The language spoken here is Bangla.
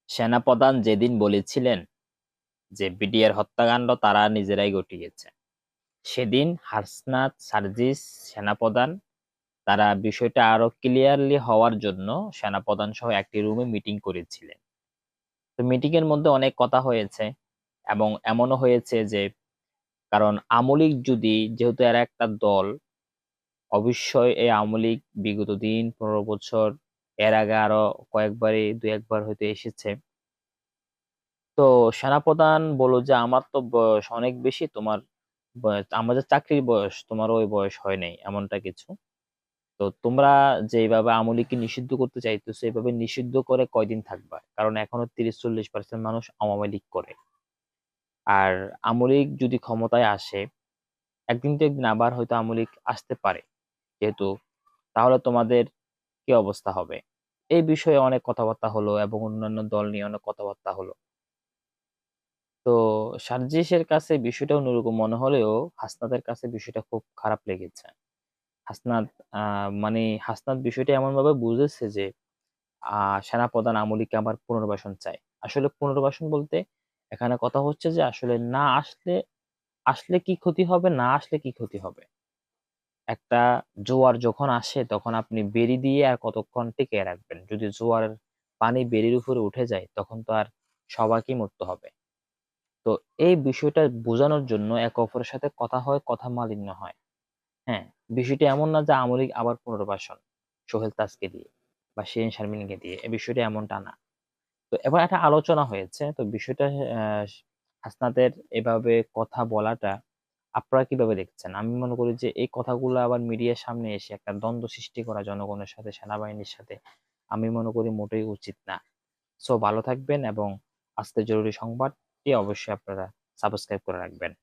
সেনাপ্রধান যেদিন বলেছিলেন যে বিডিআর হত্যাকাণ্ড তারা নিজেরাই ঘটিয়েছে, সেদিন হাসনাত সার্জিস সেনাপ্রধান তারা বিষয়টা আরো ক্লিয়ারলি হওয়ার জন্য সেনাপ্রধান সহ একটি রুমে মিটিং করেছিলেন। তো মিটিং এর মধ্যে অনেক কথা হয়েছে এবং এমনও হয়েছে যে, কারণ আমলিক যদি, যেহেতু এরা একটা দল, অবশ্যই এই আওয়ামী লীগ বিগত দিন 15 বছর, এর আগে আরো কয়েকবারই দুই একবার হয়তো এসেছে। তো সেনাপ্রধান বলল যে আমার তো বয়স অনেক বেশি, তোমার বয়স, আমাদের চাকরির বয়স তোমার ওই বয়স হয় নাই, এমনটা কিছু। তো তোমরা যেভাবে আওয়ামী লীগকে নিষিদ্ধ করতে চাইতেছো, এইভাবে নিষিদ্ধ করে কয়দিন থাকবা? কারণ এখনো 30-40% মানুষ আওয়ামী লীগ করে। আর আওয়ামী লীগ যদি ক্ষমতায় আসে, একদিন তো একদিন আবার হয়তো আওয়ামী লীগ আসতে পারে, যেহেতু, তাহলে তোমাদের কি অবস্থা হবে? এই বিষয়ে অনেক কথাবার্তা হলো এবং অন্যান্য দল নিয়ে অনেক কথাবার্তা হলো। তো সার্জিসের কাছে বিষয়টা অন্যরকম মনে হলেও হাসনাতের কাছে বিষয়টা খুব খারাপ লেগেছে। হাসনাত মানে হাসনাত বিষয়টা এমন ভাবে বুঝেছে যে সেনাপ্রধান আমলিকে আবার পুনর্বাসন চায়। আসলে পুনর্বাসন বলতে এখানে কথা হচ্ছে যে আসলে না আসলে, আসলে কি ক্ষতি হবে, না আসলে কি ক্ষতি হবে। একটা জোয়ার যখন আসে তখন আপনি বেড়ি দিয়ে আর কতক্ষণ টিকিয়ে রাখবেন? যদি জোয়ারের পানি বেড়ির উপরে উঠে যায় তখন তো আর সবাইকেই মরতে হবে। তো এই বিষয়টা বোঝানোর জন্য একে অপরের সাথে কথা হয়, কথা মালিন্য হয়। হ্যাঁ, বিষয়টা এমন না যে আওয়ামী লীগ আবার পুনর্বাসন সোহেল তাজকে দিয়ে বা শিরীন শারমিনকে দিয়ে, এই বিষয়টা এমনটা না। তো এবার একটা আলোচনা হয়েছে, তো বিষয়টা হাসনাতের এভাবে কথা বলাটা আপনারা কিভাবে দেখছেন? আমি মনে করি যে এই কথাগুলো আবার মিডিয়ার সামনে এসে একটা দ্বন্দ্ব সৃষ্টি করা জনগণের সাথে, সেনাবাহিনীর সাথে, আমি মনে করি মোটেই উচিত না। সো ভালো থাকবেন এবং আজকের জরুরি সংবাদটি অবশ্যই আপনারা সাবস্ক্রাইব করে রাখবেন।